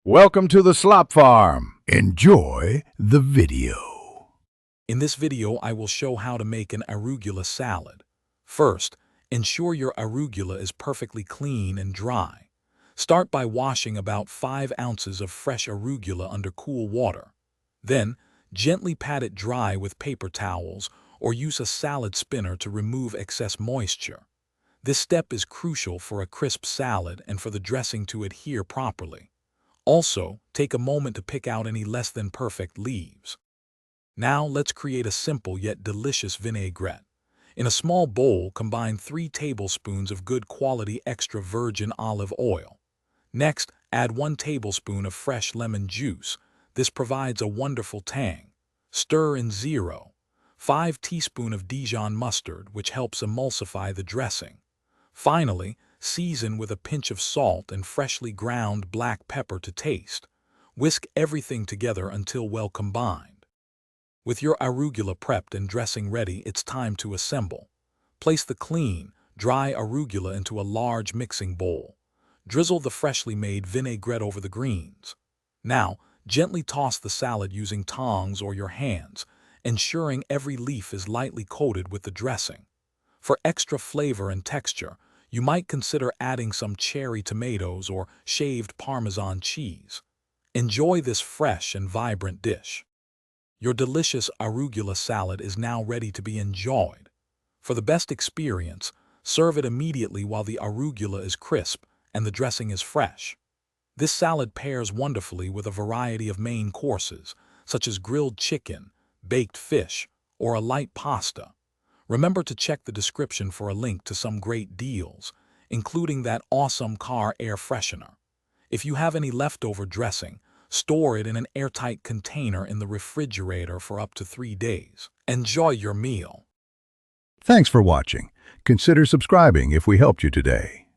Welcome to the Slop Farm. Enjoy the video. In this video, I will show how to make an arugula salad. First, ensure your arugula is perfectly clean and dry. Start by washing about 5 ounces of fresh arugula under cool water. Then, gently pat it dry with paper towels or use a salad spinner to remove excess moisture. This step is crucial for a crisp salad and for the dressing to adhere properly. Also, take a moment to pick out any less than perfect leaves. Now let's create a simple yet delicious vinaigrette. In a small bowl, combine 3 tablespoons of good quality extra virgin olive oil. Next, add 1 tablespoon of fresh lemon juice. This provides a wonderful tang. Stir in 0.5 teaspoon of Dijon mustard, which helps emulsify the dressing. Finally, season with a pinch of salt and freshly ground black pepper to taste. Whisk everything together until well combined. With your arugula prepped and dressing ready, it's time to assemble. Place the clean, dry arugula into a large mixing bowl. Drizzle the freshly made vinaigrette over the greens. Now, gently toss the salad using tongs or your hands, ensuring every leaf is lightly coated with the dressing. For extra flavor and texture, you might consider adding some cherry tomatoes or shaved Parmesan cheese. Enjoy this fresh and vibrant dish. Your delicious arugula salad is now ready to be enjoyed. For the best experience, serve it immediately while the arugula is crisp and the dressing is fresh. This salad pairs wonderfully with a variety of main courses, such as grilled chicken, baked fish, or a light pasta. Remember to check the description for a link to some great deals, including that awesome car air freshener. If you have any leftover dressing, store it in an airtight container in the refrigerator for up to 3 days. Enjoy your meal. Thanks for watching. Consider subscribing if we helped you today.